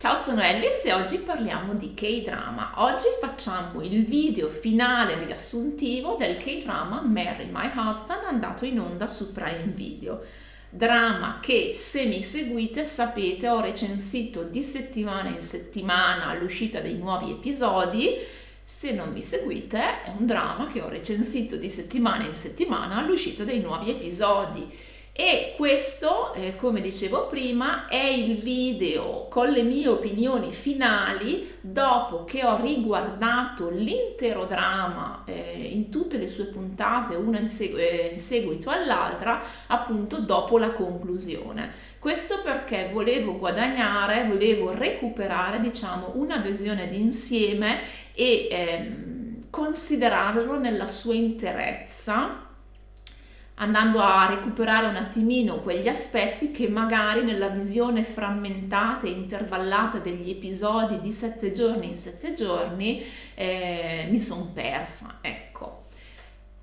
Ciao, sono Elvis e oggi parliamo di K-drama. Oggi facciamo il video finale riassuntivo del K-drama Marry My Husband, andato in onda su Prime Video. Drama che, se mi seguite, sapete ho recensito di settimana in settimana l'uscita dei nuovi episodi. Se non mi seguite, è un drama che ho recensito di settimana in settimana l'uscita dei nuovi episodi. E questo, come dicevo prima, è il video con le mie opinioni finali dopo che ho riguardato l'intero drama in tutte le sue puntate, una in seguito all'altra, appunto dopo la conclusione. Questo perché volevo recuperare, diciamo, una visione d'insieme e considerarlo nella sua interezza, andando a recuperare un attimino quegli aspetti che magari nella visione frammentata e intervallata degli episodi di 7 giorni in 7 giorni mi sono persa, ecco.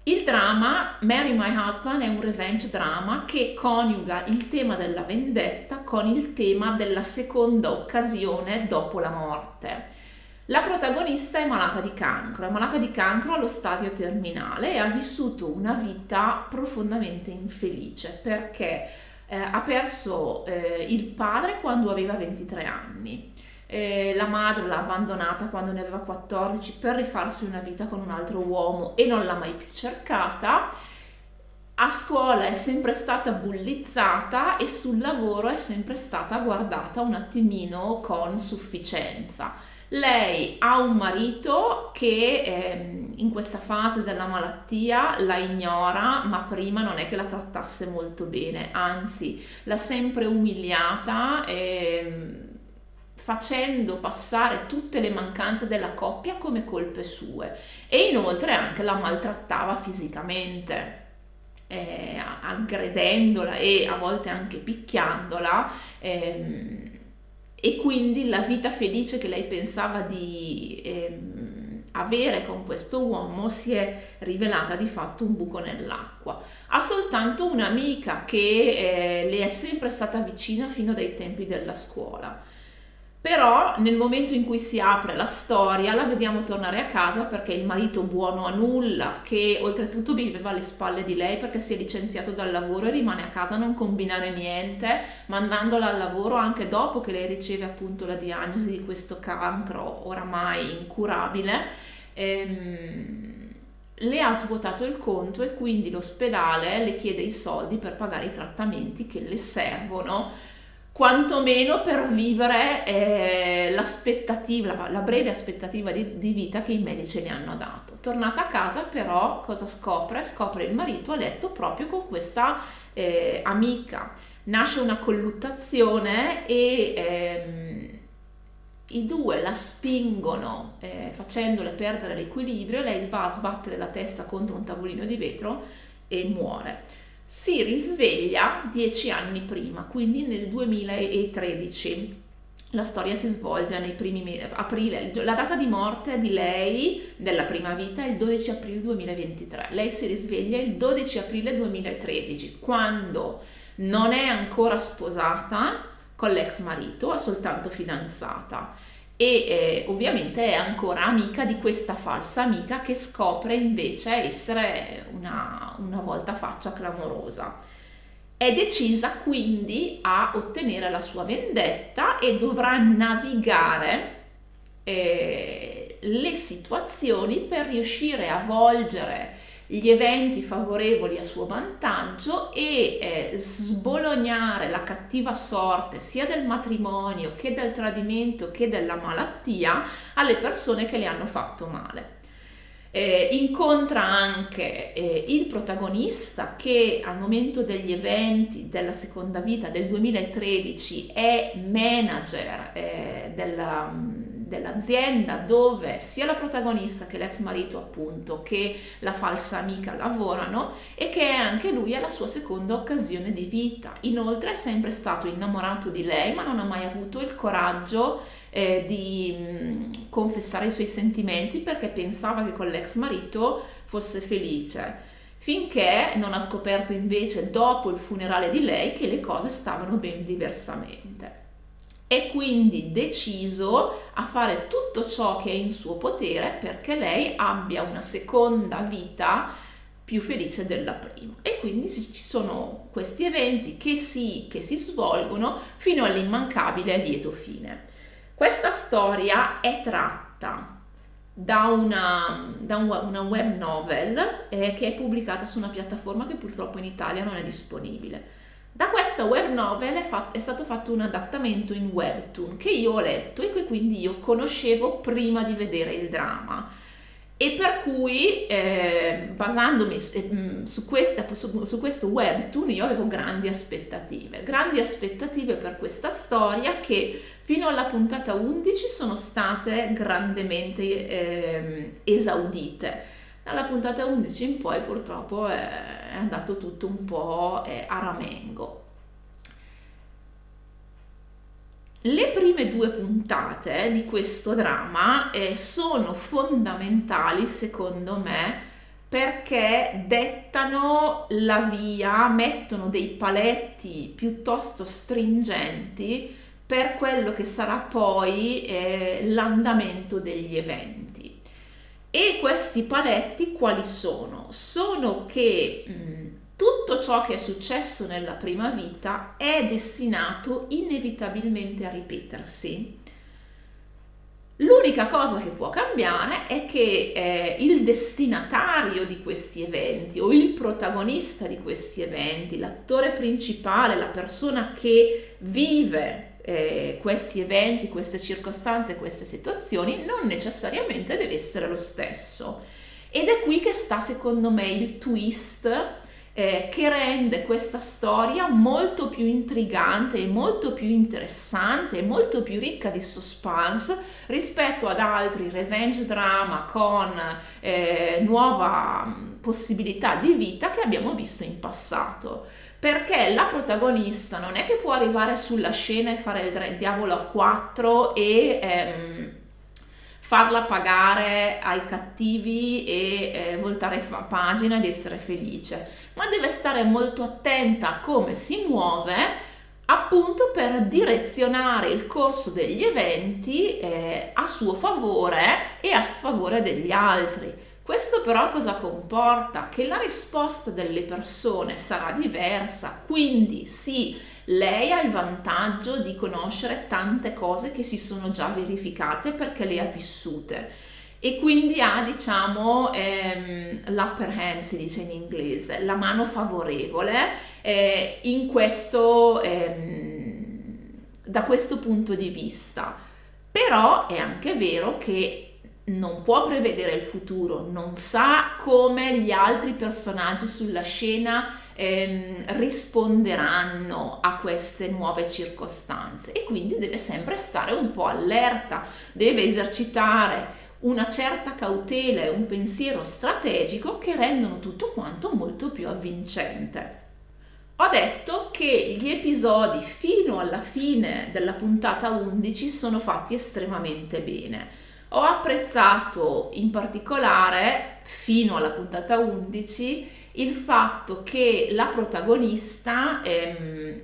Il dramma Marry My Husband è un revenge drama che coniuga il tema della vendetta con il tema della seconda occasione dopo la morte. La protagonista è malata di cancro allo stadio terminale e ha vissuto una vita profondamente infelice perché ha perso il padre quando aveva 23 anni. La madre l'ha abbandonata quando ne aveva 14 per rifarsi una vita con un altro uomo e non l'ha mai più cercata. A scuola è sempre stata bullizzata e sul lavoro è sempre stata guardata un attimino con sufficienza. Lei ha un marito che in questa fase della malattia la ignora, ma prima non è che la trattasse molto bene, anzi l'ha sempre umiliata, facendo passare tutte le mancanze della coppia come colpe sue, e inoltre anche la maltrattava fisicamente, aggredendola e a volte anche picchiandola. E quindi la vita felice che lei pensava di avere con questo uomo si è rivelata di fatto un buco nell'acqua. Ha soltanto un'amica che le è sempre stata vicina fino dai tempi della scuola. Però nel momento in cui si apre la storia la vediamo tornare a casa perché il marito buono a nulla, che oltretutto viveva alle spalle di lei perché si è licenziato dal lavoro e rimane a casa a non combinare niente, mandandola al lavoro anche dopo che lei riceve appunto la diagnosi di questo cancro oramai incurabile, le ha svuotato il conto e quindi l'ospedale le chiede i soldi per pagare i trattamenti che le servono, quantomeno per vivere l'aspettativa, la breve aspettativa di vita che i medici le hanno dato. Tornata a casa però cosa scopre? Scopre il marito a letto proprio con questa amica. Nasce una colluttazione e i due la spingono facendole perdere l'equilibrio, lei va a sbattere la testa contro un tavolino di vetro e muore. Si risveglia 10 anni prima, quindi nel 2013. La storia si svolge nei primi aprile. La data di morte di lei, della prima vita, è il 12 aprile 2023. Lei si risveglia il 12 aprile 2013, quando non è ancora sposata con l'ex marito, è soltanto fidanzata. E ovviamente è ancora amica di questa falsa amica che scopre invece essere una voltafaccia clamorosa. È decisa quindi a ottenere la sua vendetta e dovrà navigare le situazioni per riuscire a volgere gli eventi favorevoli a suo vantaggio e sbolognare la cattiva sorte sia del matrimonio che del tradimento che della malattia alle persone che le hanno fatto male. Incontra anche il protagonista che al momento degli eventi della seconda vita del 2013 è manager dell'azienda dove sia la protagonista che l'ex marito appunto che la falsa amica lavorano, e che è anche lui alla sua seconda occasione di vita. Inoltre è sempre stato innamorato di lei ma non ha mai avuto il coraggio di confessare i suoi sentimenti perché pensava che con l'ex marito fosse felice, finché non ha scoperto invece dopo il funerale di lei che le cose stavano ben diversamente. e quindi deciso a fare tutto ciò che è in suo potere perché lei abbia una seconda vita più felice della prima. E quindi ci sono questi eventi che si svolgono fino all'immancabile e lieto fine. Questa storia è tratta da una web novel che è pubblicata su una piattaforma che purtroppo in Italia non è disponibile. Da questa web novel è stato fatto un adattamento in webtoon che io ho letto e che quindi io conoscevo prima di vedere il drama, e per cui basandomi su questo webtoon io avevo grandi aspettative per questa storia, che fino alla puntata 11 sono state grandemente esaudite. Dalla puntata 11 in poi purtroppo è andato tutto un po' a ramengo. Le prime 2 puntate di questo dramma sono fondamentali secondo me, perché dettano la via, mettono dei paletti piuttosto stringenti per quello che sarà poi l'andamento degli eventi. E questi paletti quali sono? Sono che tutto ciò che è successo nella prima vita è destinato inevitabilmente a ripetersi. L'unica cosa che può cambiare è che il destinatario di questi eventi o il protagonista di questi eventi, l'attore principale, la persona che vive questi eventi, queste circostanze, queste situazioni, non necessariamente deve essere lo stesso. Ed è qui che sta secondo me il twist che rende questa storia molto più intrigante e molto più interessante e molto più ricca di suspense rispetto ad altri revenge drama con nuova possibilità di vita che abbiamo visto in passato. Perché la protagonista non è che può arrivare sulla scena e fare il diavolo a 4 e farla pagare ai cattivi e voltare pagina ed essere felice, ma deve stare molto attenta a come si muove, appunto per direzionare il corso degli eventi a suo favore e a sfavore degli altri. Questo però cosa comporta? Che la risposta delle persone sarà diversa, quindi sì, lei ha il vantaggio di conoscere tante cose che si sono già verificate perché le ha vissute, e quindi ha, diciamo, l'upper hand, si dice in inglese, la mano favorevole in questo, da questo punto di vista. Però è anche vero che non può prevedere il futuro, non sa come gli altri personaggi sulla scena risponderanno a queste nuove circostanze, e quindi deve sempre stare un po' allerta, deve esercitare una certa cautela e un pensiero strategico che rendono tutto quanto molto più avvincente. Ho detto che gli episodi fino alla fine della puntata 11 sono fatti estremamente bene. Ho apprezzato in particolare, fino alla puntata 11, il fatto che la protagonista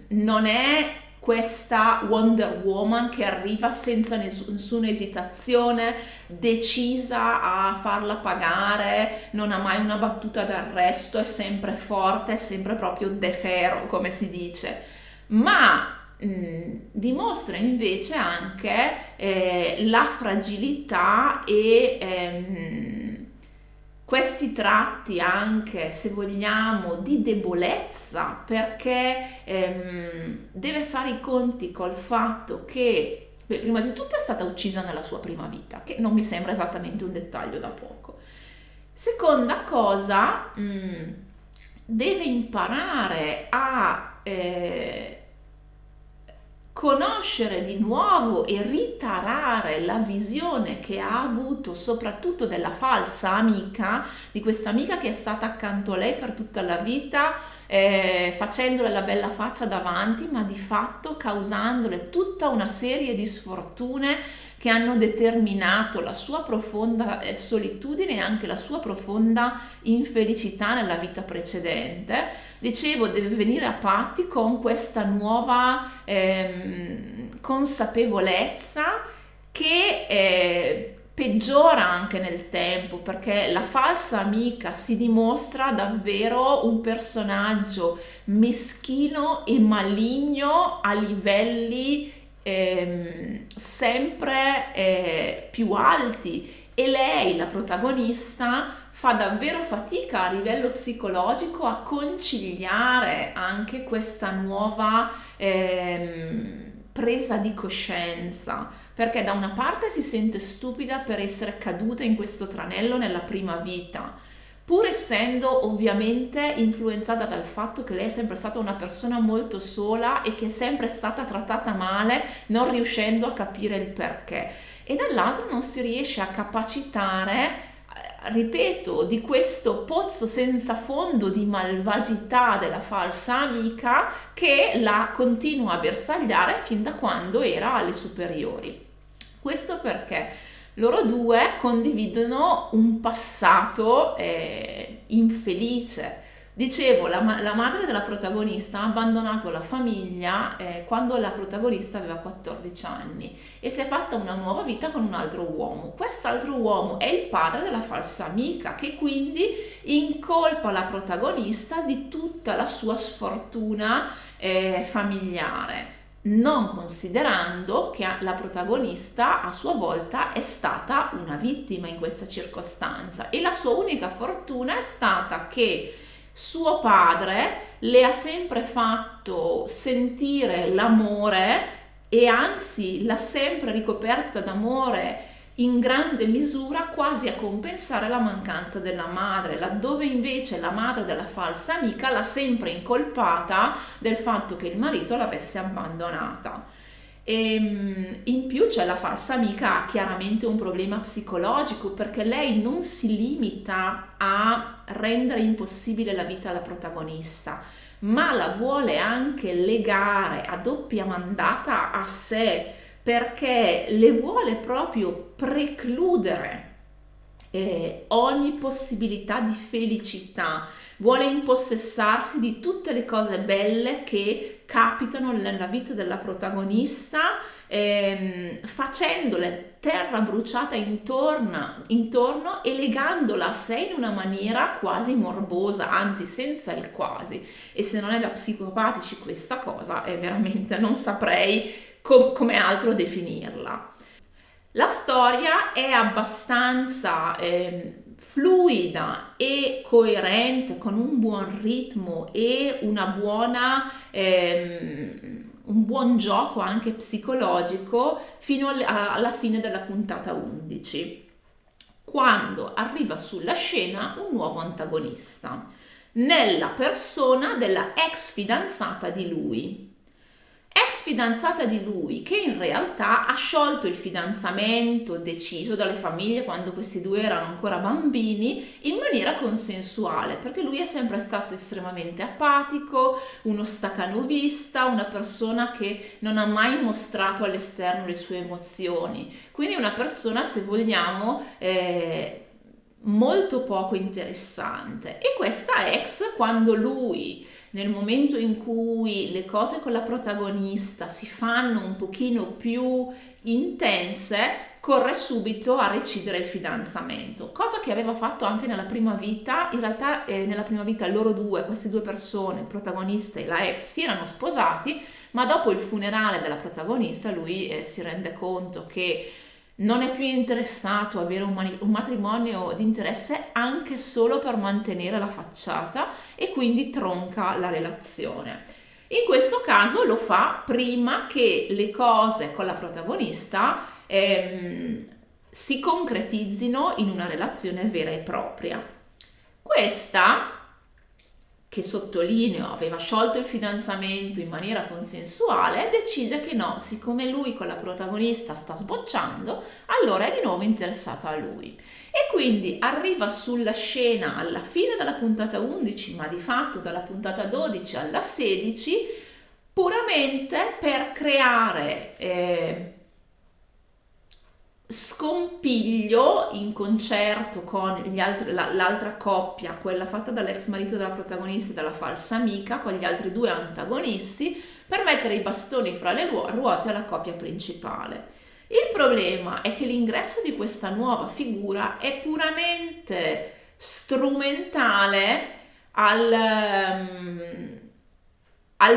non è questa Wonder Woman che arriva senza nessuna esitazione, decisa a farla pagare, non ha mai una battuta d'arresto, è sempre forte, è sempre proprio de ferro, come si dice, ma dimostra invece anche la fragilità e questi tratti anche, se vogliamo, di debolezza, perché deve fare i conti col fatto che, prima di tutto è stata uccisa nella sua prima vita, che non mi sembra esattamente un dettaglio da poco. Seconda cosa, deve imparare a conoscere di nuovo e ritarare la visione che ha avuto soprattutto della falsa amica, di questa amica che è stata accanto a lei per tutta la vita, facendole la bella faccia davanti, ma di fatto causandole tutta una serie di sfortune che hanno determinato la sua profonda solitudine e anche la sua profonda infelicità nella vita precedente. Dicevo, deve venire a patti con questa nuova consapevolezza che peggiora anche nel tempo, perché la falsa amica si dimostra davvero un personaggio meschino e maligno a livelli sempre più alti, e lei, la protagonista, fa davvero fatica a livello psicologico a conciliare anche questa nuova presa di coscienza, perché da una parte si sente stupida per essere caduta in questo tranello nella prima vita, pur essendo ovviamente influenzata dal fatto che lei è sempre stata una persona molto sola e che è sempre stata trattata male, non riuscendo a capire il perché, e dall'altro non si riesce a capacitare, ripeto, di questo pozzo senza fondo di malvagità della falsa amica che la continua a bersagliare fin da quando era alle superiori. Questo perché loro due condividono un passato infelice. Dicevo, la madre della protagonista ha abbandonato la famiglia quando la protagonista aveva 14 anni e si è fatta una nuova vita con un altro uomo. Quest'altro uomo è il padre della falsa amica, che quindi incolpa la protagonista di tutta la sua sfortuna familiare, non considerando che la protagonista a sua volta è stata una vittima in questa circostanza, e la sua unica fortuna è stata che suo padre le ha sempre fatto sentire l'amore, e anzi l'ha sempre ricoperta d'amore in grande misura, quasi a compensare la mancanza della madre, laddove invece la madre della falsa amica l'ha sempre incolpata del fatto che il marito l'avesse abbandonata. E in più, cioè, la falsa amica ha chiaramente un problema psicologico, perché lei non si limita a rendere impossibile la vita alla protagonista, ma la vuole anche legare a doppia mandata a sé, perché le vuole proprio precludere ogni possibilità di felicità, vuole impossessarsi di tutte le cose belle che capitano nella vita della protagonista, facendole terra bruciata intorno e legandola a sé in una maniera quasi morbosa, anzi senza il quasi. E se non è da psicopatici questa cosa, è veramente, non saprei come altro definirla. La storia è abbastanza fluida e coerente, con un buon ritmo e un buon gioco anche psicologico fino alla fine della puntata 11, quando arriva sulla scena un nuovo antagonista, nella persona della ex fidanzata di lui. Ex fidanzata di lui, che in realtà ha sciolto il fidanzamento deciso dalle famiglie quando questi due erano ancora bambini, in maniera consensuale, perché lui è sempre stato estremamente apatico, uno stacanovista, una persona che non ha mai mostrato all'esterno le sue emozioni, quindi una persona, se vogliamo, molto poco interessante. E questa ex, quando lui, nel momento in cui le cose con la protagonista si fanno un pochino più intense, corre subito a recidere il fidanzamento, cosa che aveva fatto anche nella prima vita. In realtà nella prima vita loro due, queste due persone, il protagonista e la ex, si erano sposati, ma dopo il funerale della protagonista lui si rende conto che non è più interessato a avere un matrimonio di interesse, anche solo per mantenere la facciata, e quindi tronca la relazione. In questo caso lo fa prima che le cose con la protagonista si concretizzino in una relazione vera e propria. Questa, che sottolineo aveva sciolto il fidanzamento in maniera consensuale, decide che no, siccome lui con la protagonista sta sbocciando, allora è di nuovo interessata a lui. E quindi arriva sulla scena alla fine della puntata 11, ma di fatto dalla puntata 12 alla 16, puramente per creare scompiglio in concerto con l'altra coppia, quella fatta dall'ex marito della protagonista e dalla falsa amica, con gli altri due antagonisti, per mettere i bastoni fra le ruote alla coppia principale. Il problema è che l'ingresso di questa nuova figura è puramente strumentale al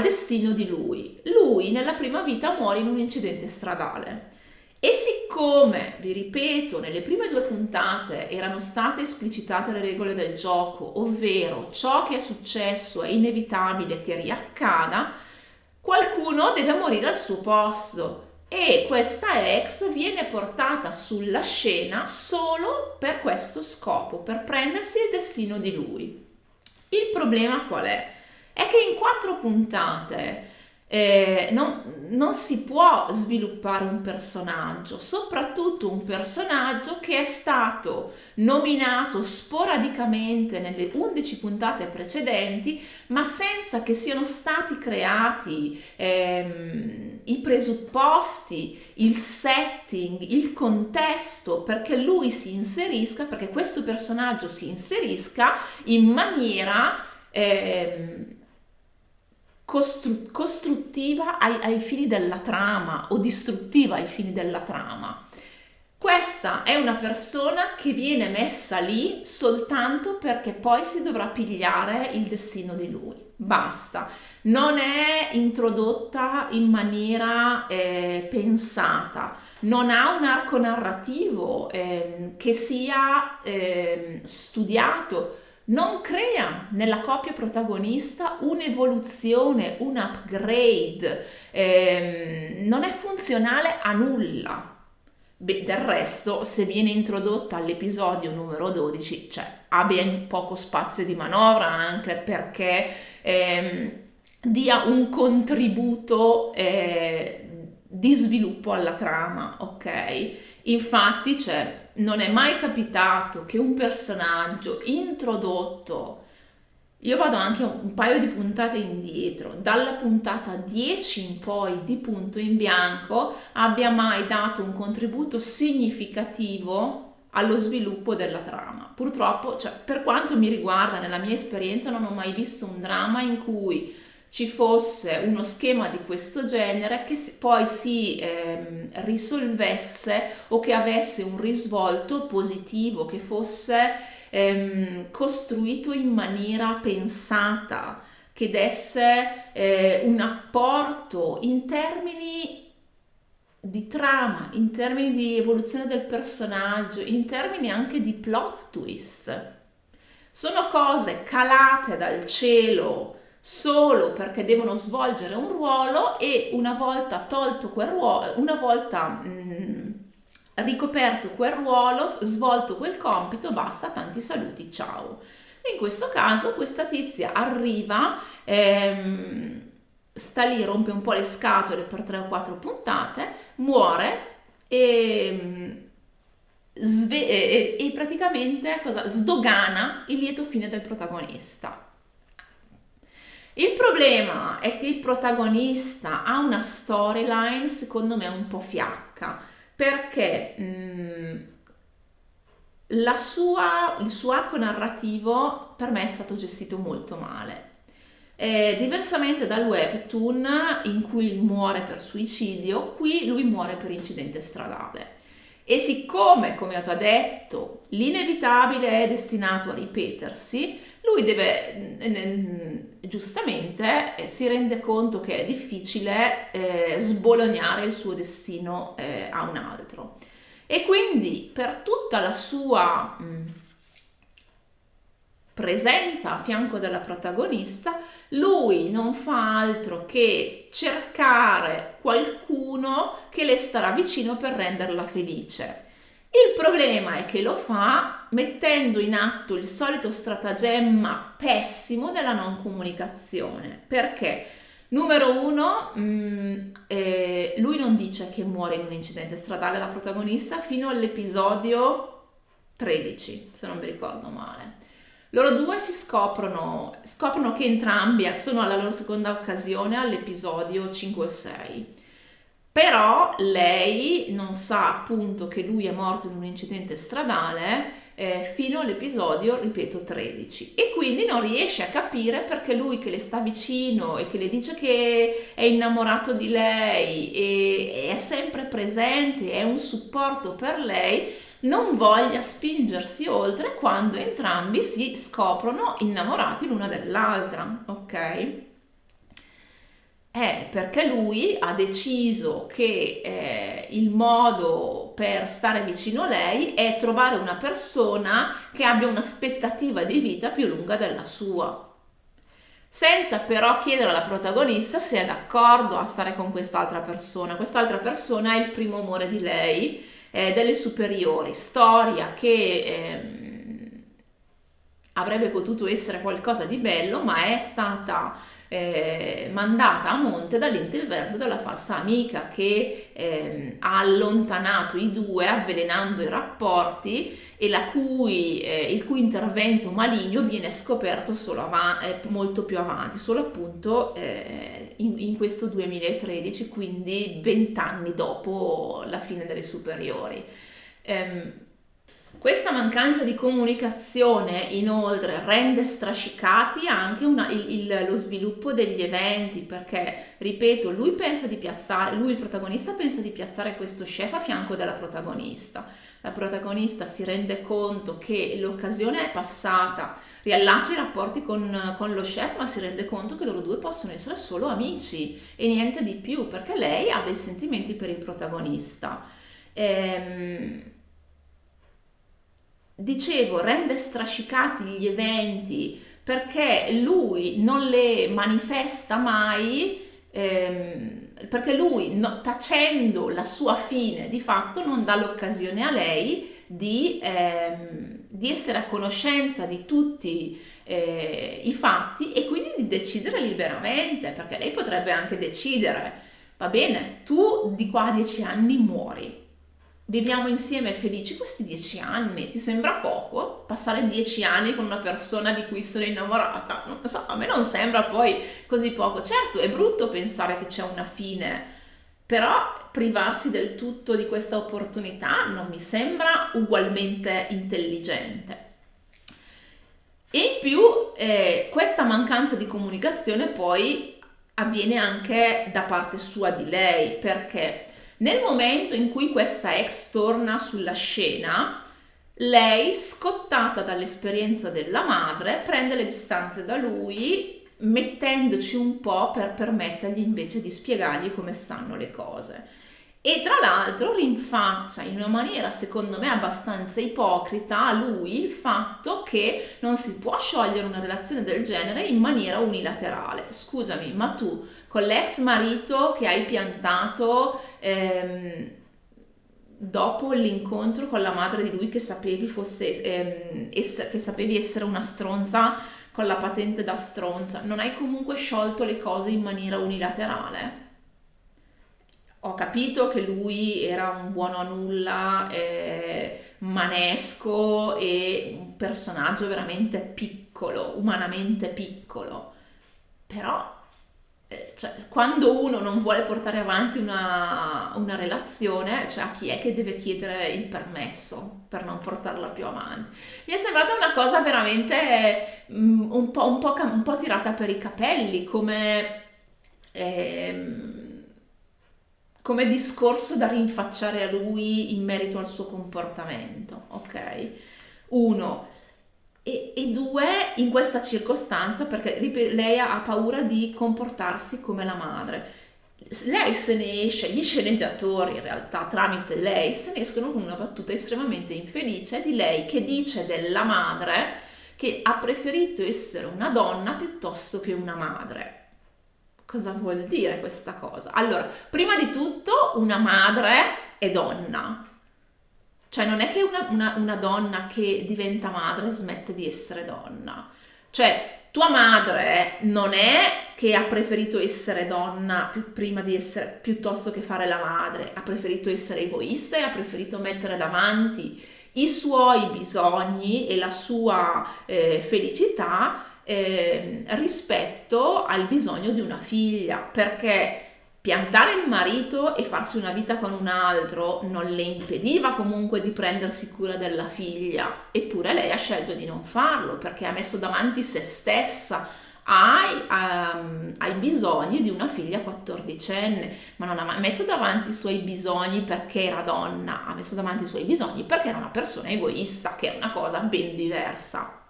destino di lui. Lui nella prima vita muore in un incidente stradale. E siccome, vi ripeto, nelle prime 2 puntate erano state esplicitate le regole del gioco, ovvero ciò che è successo è inevitabile che riaccada, qualcuno deve morire al suo posto e questa ex viene portata sulla scena solo per questo scopo, per prendersi il destino di lui. Il problema qual è? È che in 4 puntate non si può sviluppare un personaggio, soprattutto un personaggio che è stato nominato sporadicamente nelle 11 puntate precedenti, ma senza che siano stati creati i presupposti, il setting, il contesto perché lui si inserisca, perché questo personaggio si inserisca in maniera costruttiva ai fini della trama o distruttiva ai fini della trama. Questa è una persona che viene messa lì soltanto perché poi si dovrà pigliare il destino di lui. Basta. Non è introdotta in maniera pensata, non ha un arco narrativo che sia studiato. Non crea nella coppia protagonista un'evoluzione, un upgrade, non è funzionale a nulla. Beh, del resto, se viene introdotta all'episodio numero 12, cioè ha ben poco spazio di manovra anche perché dia un contributo di sviluppo alla trama, ok? Infatti, non è mai capitato che un personaggio introdotto, io vado anche un paio di puntate indietro, dalla puntata 10 in poi di Punto in Bianco, abbia mai dato un contributo significativo allo sviluppo della trama. Purtroppo, per quanto mi riguarda, nella mia esperienza non ho mai visto un dramma in cui ci fosse uno schema di questo genere che poi si risolvesse o che avesse un risvolto positivo, che fosse costruito in maniera pensata, che desse un apporto in termini di trama, in termini di evoluzione del personaggio, in termini anche di plot twist. Sono cose calate dal cielo solo perché devono svolgere un ruolo e una volta tolto quel ruolo, una volta ricoperto quel ruolo, svolto quel compito, basta, tanti saluti, ciao. In questo caso questa tizia arriva, sta lì, rompe un po' le scatole per 3 o 4 puntate, muore e praticamente sdogana il lieto fine del protagonista. Il problema è che il protagonista ha una storyline secondo me un po' fiacca, perché il suo arco narrativo per me è stato gestito molto male. Diversamente dal webtoon in cui muore per suicidio, qui lui muore per incidente stradale. E siccome, come ho già detto, l'inevitabile è destinato a ripetersi, lui deve, giustamente, si rende conto che è difficile sbolognare il suo destino a un altro. E quindi per tutta la sua presenza a fianco della protagonista, lui non fa altro che cercare qualcuno che le starà vicino per renderla felice. Il problema è che lo fa mettendo in atto il solito stratagemma pessimo della non comunicazione, perché numero 1, lui non dice che muore in un incidente stradale la protagonista fino all'episodio 13, se non mi ricordo male. Loro due scoprono che entrambi sono alla loro seconda occasione all'episodio 5 o 6. Però lei non sa appunto che lui è morto in un incidente stradale fino all'episodio, ripeto, 13, e quindi non riesce a capire perché lui che le sta vicino e che le dice che è innamorato di lei e è sempre presente, è un supporto per lei, non voglia spingersi oltre quando entrambi si scoprono innamorati l'una dell'altra, ok? Perché lui ha deciso che il modo per stare vicino a lei è trovare una persona che abbia un'aspettativa di vita più lunga della sua, senza però chiedere alla protagonista se è d'accordo a stare con quest'altra persona. Quest'altra persona è il primo amore di lei, delle superiori, storia che avrebbe potuto essere qualcosa di bello, ma è stata mandata a monte dall'intervento della falsa amica che ha allontanato i due avvelenando i rapporti e il cui intervento maligno viene scoperto solo molto più avanti, solo appunto in questo 2013, quindi 20 anni dopo la fine delle superiori. Questa mancanza di comunicazione inoltre rende strascicati anche lo sviluppo degli eventi, perché, ripeto, lui il protagonista pensa di piazzare questo chef a fianco della protagonista. La protagonista si rende conto che l'occasione è passata, riallaccia i rapporti con lo chef, ma si rende conto che loro due possono essere solo amici e niente di più, perché lei ha dei sentimenti per il protagonista. Dicevo, rende strascicati gli eventi perché lui non le manifesta mai, perché lui, tacendo la sua fine, di fatto non dà l'occasione a lei di essere a conoscenza di tutti i fatti e quindi di decidere liberamente, perché lei potrebbe anche decidere, va bene, tu di qua a 10 anni muori. Viviamo insieme felici questi 10 anni, ti sembra poco? Passare 10 anni con una persona di cui sono innamorata? Non lo so, a me non sembra poi così poco. Certo, è brutto pensare che c'è una fine, però privarsi del tutto di questa opportunità non mi sembra ugualmente intelligente. E in più questa mancanza di comunicazione poi avviene anche da parte sua di lei, perché nel momento in cui questa ex torna sulla scena, lei, scottata dall'esperienza della madre, prende le distanze da lui, mettendoci un po' per permettergli invece di spiegargli come stanno le cose. E tra l'altro rinfaccia in una maniera secondo me abbastanza ipocrita a lui il fatto che non si può sciogliere una relazione del genere in maniera unilaterale. Scusami, ma tu con l'ex marito che hai piantato dopo l'incontro con la madre di lui che sapevi che sapevi essere una stronza con la patente da stronza, non hai comunque sciolto le cose in maniera unilaterale? Ho capito che lui era un buono a nulla, manesco e un personaggio veramente piccolo, umanamente piccolo, però cioè, quando uno non vuole portare avanti una relazione, cioè a chi è che deve chiedere il permesso per non portarla più avanti? Mi è sembrata una cosa veramente un po' tirata per i capelli, come discorso da rinfacciare a lui in merito al suo comportamento, ok? Uno. E due, in questa circostanza, perché lei ha paura di comportarsi come la madre. Lei se ne esce, gli sceneggiatori in realtà tramite lei se ne escono con una battuta estremamente infelice di lei che dice della madre che ha preferito essere una donna piuttosto che una madre. Cosa vuol dire questa cosa? Allora, prima di tutto una madre è donna, cioè non è che una donna che diventa madre smette di essere donna, cioè tua madre non è che ha preferito essere donna prima di essere, piuttosto che fare la madre, ha preferito essere egoista e ha preferito mettere davanti i suoi bisogni e la sua rispetto al bisogno di una figlia, perché piantare il marito e farsi una vita con un altro non le impediva comunque di prendersi cura della figlia, eppure lei ha scelto di non farlo perché ha messo davanti se stessa ai bisogni di una figlia 14enne, ma non ha mai messo davanti i suoi bisogni perché era donna, ha messo davanti i suoi bisogni perché era una persona egoista, che è una cosa ben diversa.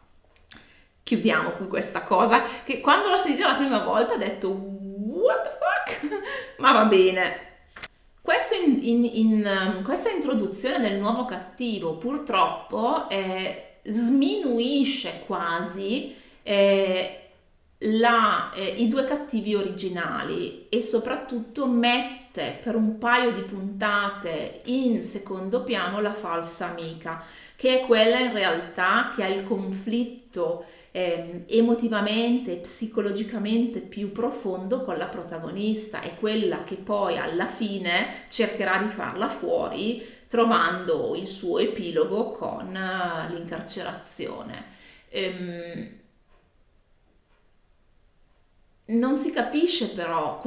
Chiudiamo qui questa cosa, che quando l'ho sentita la prima volta ho detto what the fuck, ma va bene. Questa introduzione del nuovo cattivo purtroppo sminuisce quasi i due cattivi originali e soprattutto mette per un paio di puntate in secondo piano la falsa amica, che è quella in realtà che ha il conflitto emotivamente e psicologicamente più profondo con la protagonista, è quella che poi alla fine cercherà di farla fuori trovando il suo epilogo con l'incarcerazione. Non si capisce però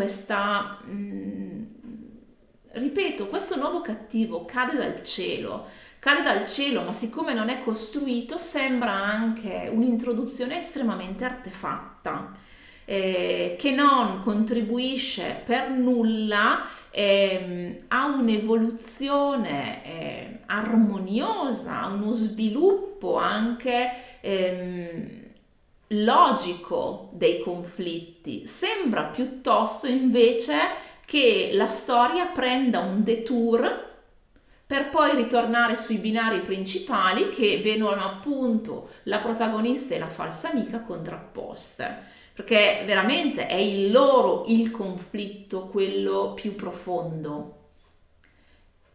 ripeto, questo nuovo cattivo cade dal cielo, ma siccome non è costruito sembra anche un'introduzione estremamente artefatta, che non contribuisce per nulla a un'evoluzione armoniosa, a uno sviluppo anche logico dei conflitti. Sembra piuttosto invece che la storia prenda un detour per poi ritornare sui binari principali, che vedono appunto la protagonista e la falsa amica contrapposte, perché veramente è il conflitto quello più profondo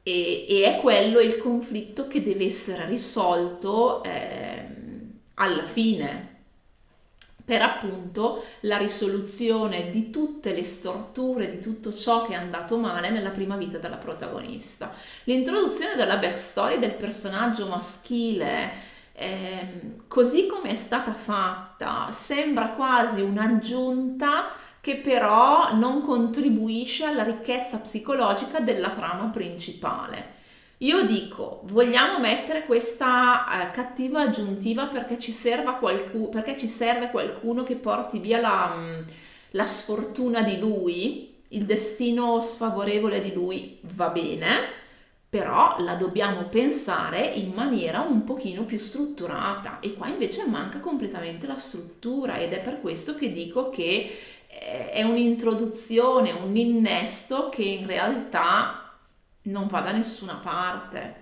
e è quello il conflitto che deve essere risolto alla fine, per appunto la risoluzione di tutte le storture, di tutto ciò che è andato male nella prima vita della protagonista. L'introduzione della backstory del personaggio maschile, così come è stata fatta, sembra quasi un'aggiunta che però non contribuisce alla ricchezza psicologica della trama principale. Io dico, vogliamo mettere questa cattiva aggiuntiva perché ci serve qualcuno che porti via la sfortuna di lui, il destino sfavorevole di lui, va bene, però la dobbiamo pensare in maniera un pochino più strutturata, e qua invece manca completamente la struttura, ed è per questo che dico che è un'introduzione, un innesto che in realtà non va da nessuna parte.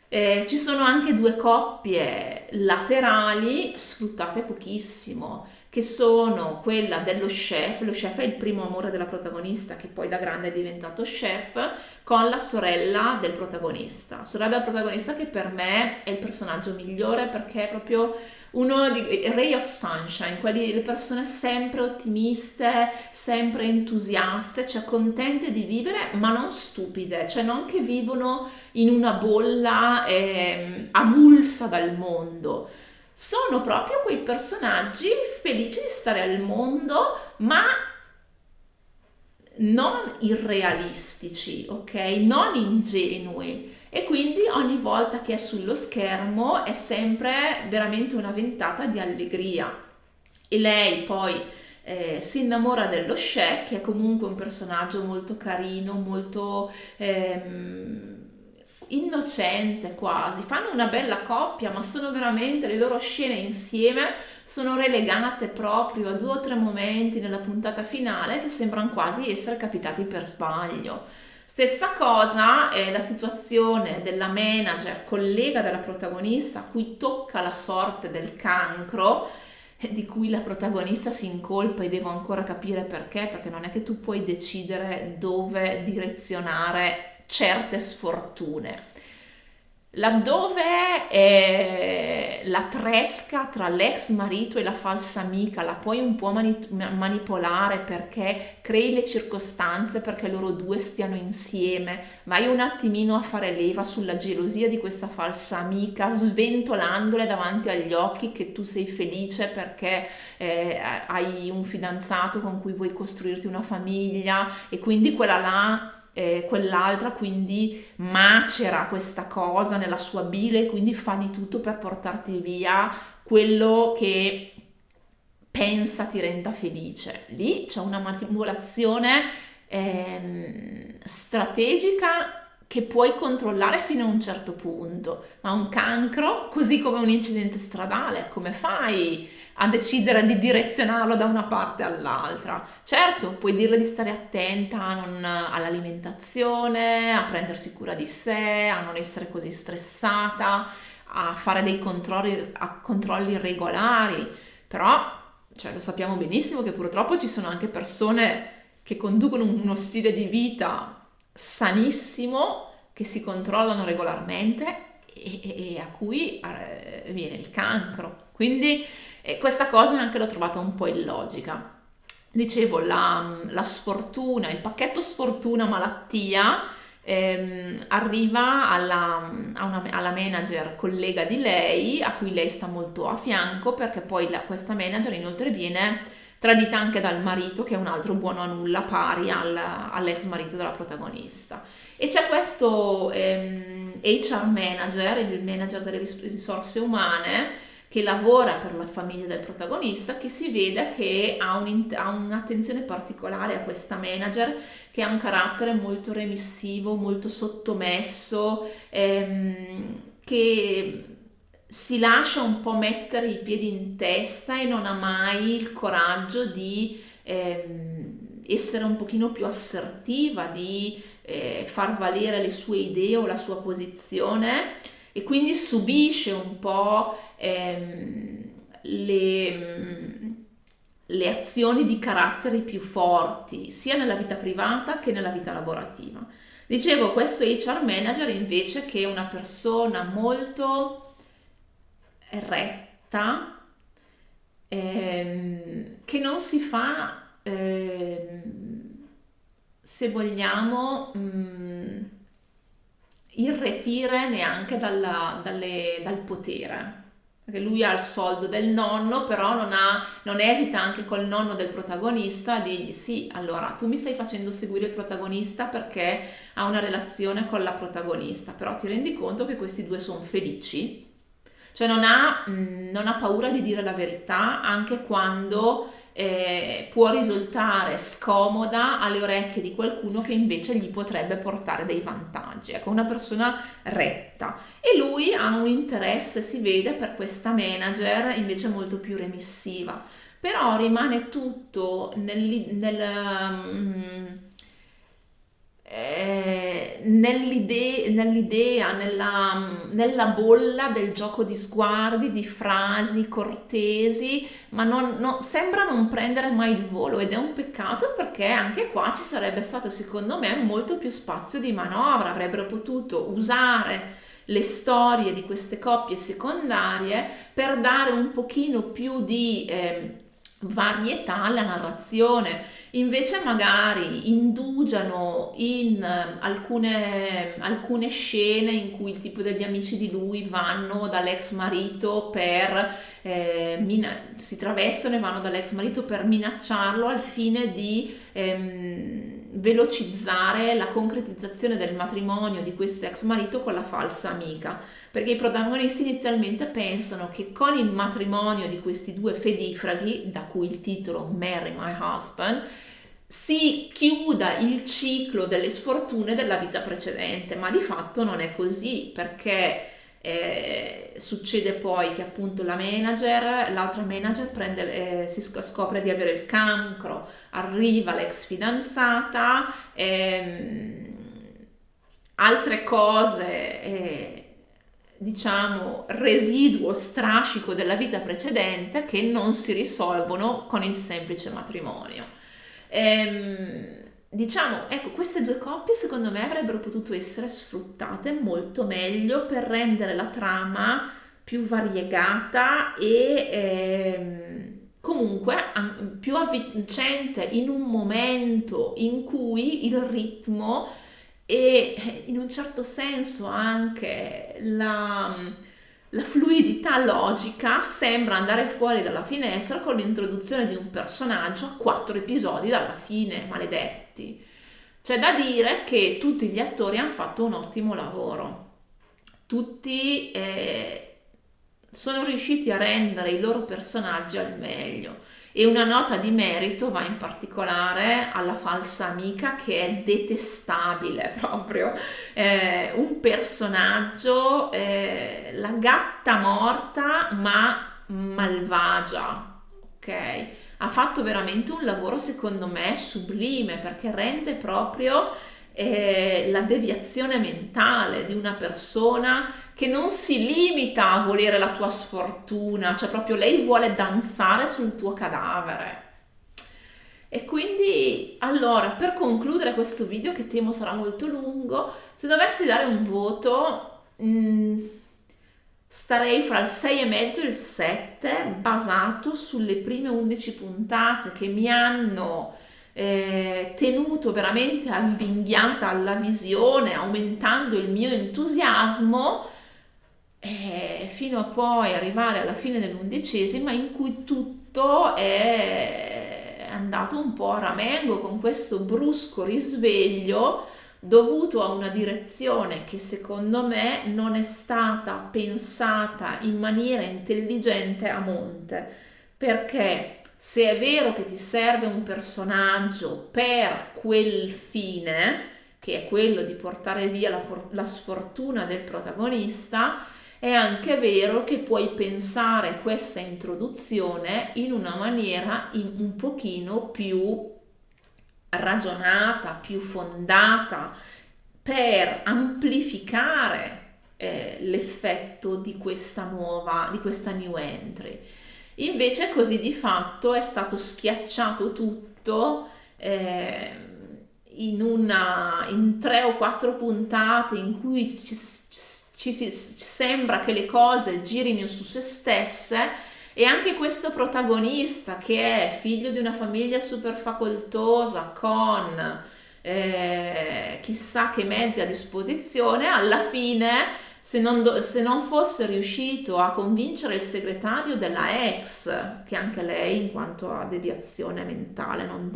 Ci sono anche due coppie laterali sfruttate pochissimo, che sono quella dello chef. Lo chef è il primo amore della protagonista, che poi da grande è diventato chef, con la sorella del protagonista. Sorella del protagonista che per me è il personaggio migliore, perché è proprio uno di ray of sunshine, le persone sempre ottimiste, sempre entusiaste, cioè contente di vivere, ma non stupide, cioè non che vivono in una bolla avulsa dal mondo. Sono proprio quei personaggi felici di stare al mondo, ma non irrealistici, ok? Non ingenui. E quindi ogni volta che è sullo schermo è sempre veramente una ventata di allegria. E lei poi si innamora dello chef, che è comunque un personaggio molto carino, molto innocente quasi. Fanno una bella coppia, ma sono veramente, le loro scene insieme sono relegate proprio a 2 o 3 momenti nella puntata finale che sembrano quasi essere capitati per sbaglio. Stessa cosa è la situazione della manager, collega della protagonista, a cui tocca la sorte del cancro, di cui la protagonista si incolpa, e devo ancora capire perché non è che tu puoi decidere dove direzionare certe sfortune. Laddove la tresca tra l'ex marito e la falsa amica la puoi un po' manipolare perché crei le circostanze perché loro due stiano insieme, vai un attimino a fare leva sulla gelosia di questa falsa amica, sventolandole davanti agli occhi che tu sei felice perché hai un fidanzato con cui vuoi costruirti una famiglia e quindi quella là quell'altra quindi macera questa cosa nella sua bile e quindi fa di tutto per portarti via quello che pensa ti renda felice. Lì c'è una manipolazione strategica che puoi controllare fino a un certo punto, ma un cancro, così come un incidente stradale, come fai a decidere di direzionarlo da una parte all'altra? Certo, puoi dirle di stare attenta all'alimentazione, a prendersi cura di sé, a non essere così stressata, a fare dei controlli regolari, però cioè, lo sappiamo benissimo che purtroppo ci sono anche persone che conducono uno stile di vita sanissimo, che si controllano regolarmente e a cui viene il cancro. Quindi questa cosa anche l'ho trovata un po' illogica. Dicevo, la sfortuna, il pacchetto sfortuna malattia arriva alla manager collega di lei, a cui lei sta molto a fianco, perché poi questa manager inoltre viene tradita anche dal marito, che è un altro buono a nulla pari all'ex marito della protagonista. E c'è questo HR manager, il manager delle risorse umane, che lavora per la famiglia del protagonista, che si vede che ha un'attenzione particolare a questa manager, che ha un carattere molto remissivo, molto sottomesso, che si lascia un po' mettere i piedi in testa e non ha mai il coraggio di essere un pochino più assertiva, di far valere le sue idee o la sua posizione, e quindi subisce un po' le azioni di caratteri più forti, sia nella vita privata che nella vita lavorativa. Dicevo, questo HR manager invece, che è una persona molto retta, che non si fa, se vogliamo, irretire neanche dal potere, perché lui ha il soldo del nonno, però non esita anche col nonno del protagonista a dirgli: sì, allora tu mi stai facendo seguire il protagonista perché ha una relazione con la protagonista, però ti rendi conto che questi due sono felici? Cioè non ha paura di dire la verità anche quando può risultare scomoda alle orecchie di qualcuno che invece gli potrebbe portare dei vantaggi. Ecco, una persona retta. E lui ha un interesse, si vede, per questa manager invece molto più remissiva. Però rimane tutto nell'idea, nella bolla del gioco di sguardi, di frasi cortesi, ma sembra non prendere mai il volo, ed è un peccato, perché anche qua ci sarebbe stato, secondo me, molto più spazio di manovra. Avrebbero potuto usare le storie di queste coppie secondarie per dare un pochino più di varietà alla narrazione. Invece magari indugiano in alcune scene in cui il tipo degli amici di lui vanno dall'ex marito si travestono e vanno dall'ex marito per minacciarlo, al fine di velocizzare la concretizzazione del matrimonio di questo ex marito con la falsa amica, perché i protagonisti inizialmente pensano che con il matrimonio di questi due fedifraghi, da cui il titolo Marry My Husband, si chiuda il ciclo delle sfortune della vita precedente, ma di fatto non è così, perché succede poi che appunto l'altra manager scopre di avere il cancro, arriva l'ex fidanzata, altre cose, diciamo residuo, strascico della vita precedente, che non si risolvono con il semplice matrimonio. diciamo, ecco, queste due coppie secondo me avrebbero potuto essere sfruttate molto meglio per rendere la trama più variegata e comunque più avvincente in un momento in cui il ritmo e in un certo senso anche la fluidità logica sembra andare fuori dalla finestra con l'introduzione di un personaggio a 4 episodi dalla fine, maledetti. C'è da dire che tutti gli attori hanno fatto un ottimo lavoro. Tutti sono riusciti a rendere i loro personaggi al meglio. E una nota di merito va in particolare alla falsa amica, che è detestabile proprio, un personaggio, la gatta morta ma malvagia, ok? Ha fatto veramente un lavoro secondo me sublime, perché rende proprio la deviazione mentale di una persona che non si limita a volere la tua sfortuna, cioè proprio lei vuole danzare sul tuo cadavere. E quindi, allora, per concludere questo video, che temo sarà molto lungo, se dovessi dare un voto, starei fra il 6,5 e il 7, basato sulle prime 11 puntate che mi hanno tenuto veramente avvinghiata alla visione, aumentando il mio entusiasmo, fino a poi arrivare alla fine dell'11ª, in cui tutto è andato un po' a ramengo, con questo brusco risveglio dovuto a una direzione che secondo me non è stata pensata in maniera intelligente a monte, perché se è vero che ti serve un personaggio per quel fine, che è quello di portare via la sfortuna del protagonista, è anche vero che puoi pensare questa introduzione in una maniera un pochino più ragionata, più fondata, per amplificare l'effetto di questa new entry. Invece così di fatto è stato schiacciato tutto in 3 o 4 puntate, in cui ci sembra che le cose girino su se stesse, e anche questo protagonista, che è figlio di una famiglia super facoltosa con chissà che mezzi a disposizione, alla fine, se non fosse riuscito a convincere il segretario della ex, che anche lei, in quanto a deviazione mentale, non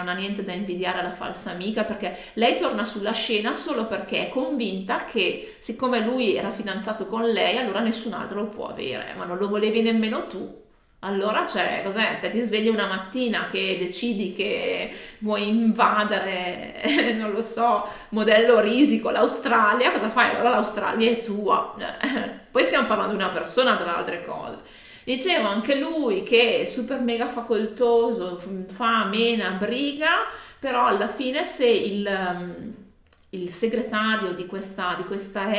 ha niente da invidiare alla falsa amica, perché lei torna sulla scena solo perché è convinta che, siccome lui era fidanzato con lei, allora nessun altro lo può avere. Ma non lo volevi nemmeno tu. Allora, cioè, cos'è? Te ti svegli una mattina che decidi che vuoi invadere, non lo so, modello risico, l'Australia, cosa fai? Allora l'Australia è tua. Poi stiamo parlando di una persona, tra le altre cose. Dicevo, anche lui, che è super mega facoltoso, fa, mena, briga, però alla fine, se il segretario di questa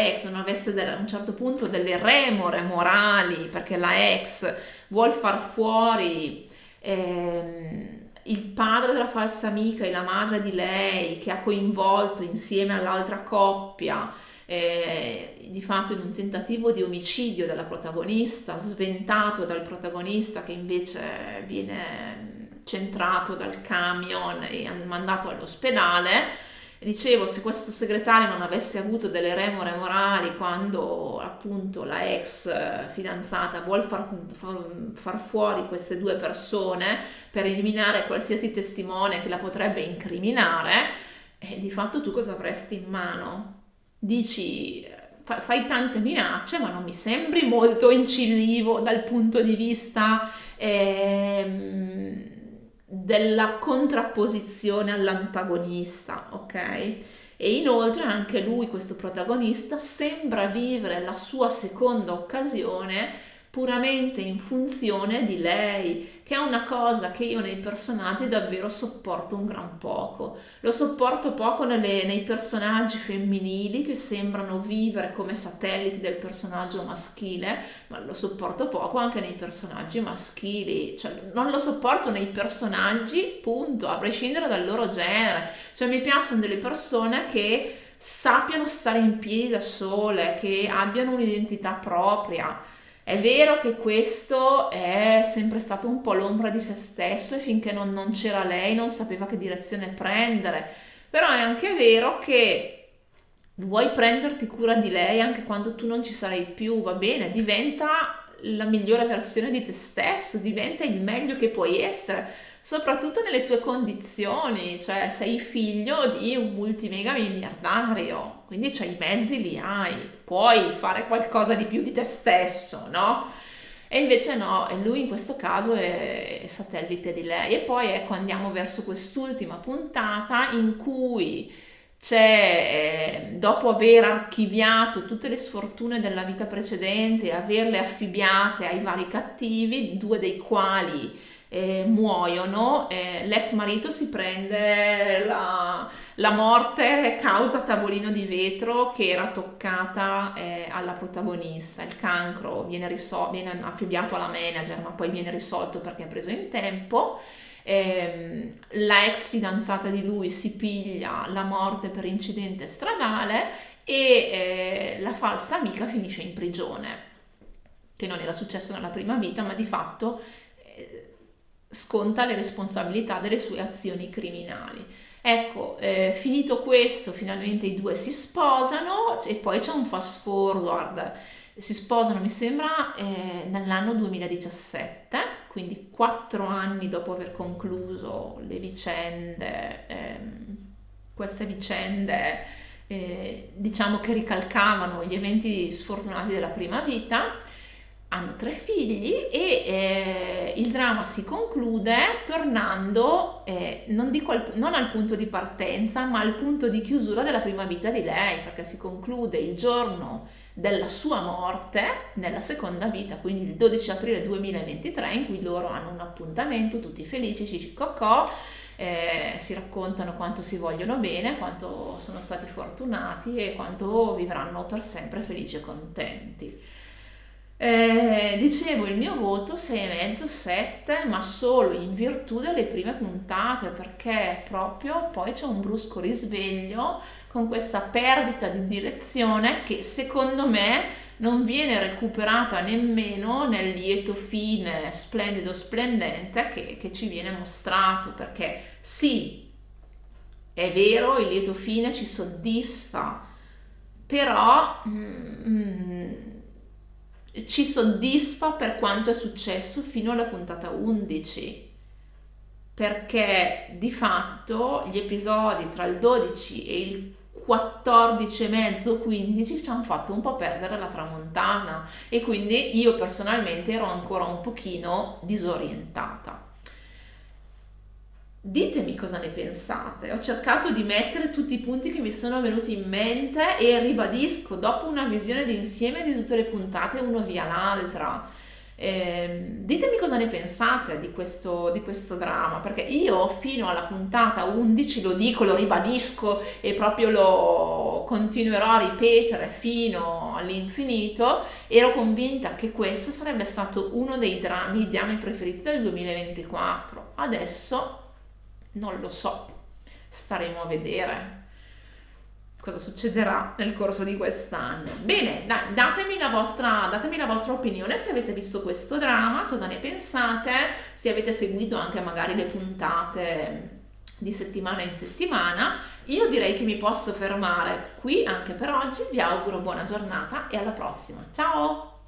ex non avesse a un certo punto delle remore morali, perché la ex vuol far fuori il padre della falsa amica e la madre di lei, che ha coinvolto insieme all'altra coppia, di fatto in un tentativo di omicidio della protagonista, sventato dal protagonista, che invece viene centrato dal camion e mandato all'ospedale. Dicevo, se questo segretario non avesse avuto delle remore morali quando appunto la ex fidanzata vuol far fuori queste due persone per eliminare qualsiasi testimone che la potrebbe incriminare, di fatto tu cosa avresti in mano? Dici, fai tante minacce, ma non mi sembri molto incisivo dal punto di vista della contrapposizione all'antagonista, ok? E inoltre anche lui, questo protagonista, sembra vivere la sua seconda occasione puramente in funzione di lei, che è una cosa che io nei personaggi davvero sopporto un gran poco. Lo sopporto poco nei personaggi femminili che sembrano vivere come satelliti del personaggio maschile, ma lo sopporto poco anche nei personaggi maschili, cioè non lo sopporto nei personaggi, punto, a prescindere dal loro genere. Cioè mi piacciono delle persone che sappiano stare in piedi da sole, che abbiano un'identità propria. È vero che questo è sempre stato un po' l'ombra di se stesso e finché non c'era lei non sapeva che direzione prendere, però è anche vero che vuoi prenderti cura di lei anche quando tu non ci sarai più, va bene, diventa la migliore versione di te stesso, diventa il meglio che puoi essere, soprattutto nelle tue condizioni, cioè sei figlio di un multimega miliardario, quindi cioè, i mezzi li hai, puoi fare qualcosa di più di te stesso, no? E invece no, e lui in questo caso è satellite di lei. E poi ecco andiamo verso quest'ultima puntata in cui c'è, dopo aver archiviato tutte le sfortune della vita precedente e averle affibbiate ai vari cattivi, due dei quali muoiono, l'ex marito si prende la morte causa tavolino di vetro che era toccata alla protagonista. Il cancro viene affibbiato alla manager, ma poi viene risolto perché è preso in tempo. La ex fidanzata di lui si piglia la morte per incidente stradale e la falsa amica finisce in prigione, che non era successo nella prima vita, ma di fatto sconta le responsabilità delle sue azioni criminali. Ecco, finito questo, finalmente i due si sposano e poi c'è un fast forward. Si sposano, mi sembra, nell'anno 2017, quindi 4 anni dopo aver concluso le vicende, queste vicende, diciamo che ricalcavano gli eventi sfortunati della prima vita. Hanno 3 figli e il dramma si conclude tornando, non al punto di partenza, ma al punto di chiusura della prima vita di lei, perché si conclude il giorno della sua morte nella seconda vita, quindi il 12 aprile 2023, in cui loro hanno un appuntamento, tutti felici, cicicocò, si raccontano quanto si vogliono bene, quanto sono stati fortunati e quanto vivranno per sempre felici e contenti. Dicevo, il mio voto 6,5, 7, ma solo in virtù delle prime puntate, perché proprio poi c'è un brusco risveglio con questa perdita di direzione che secondo me non viene recuperata nemmeno nel lieto fine splendido splendente che ci viene mostrato, perché sì, è vero, il lieto fine ci soddisfa, però ci soddisfa per quanto è successo fino alla puntata 11, perché di fatto gli episodi tra il 12 e il 14 e mezzo, 15 ci hanno fatto un po' perdere la tramontana e quindi io personalmente ero ancora un pochino disorientata. Ditemi cosa ne pensate. Ho cercato di mettere tutti i punti che mi sono venuti in mente e ribadisco, dopo una visione d'insieme di tutte le puntate uno via l'altra, ditemi cosa ne pensate di questo dramma, perché io fino alla puntata 11, lo dico, lo ribadisco e proprio lo continuerò a ripetere fino all'infinito, ero convinta che questo sarebbe stato uno dei drammi preferiti del 2024. Adesso non lo so, staremo a vedere cosa succederà nel corso di quest'anno. Bene, datemi la vostra opinione se avete visto questo dramma, cosa ne pensate, se avete seguito anche magari le puntate di settimana in settimana. Io direi che mi posso fermare qui anche per oggi, vi auguro buona giornata e alla prossima. Ciao!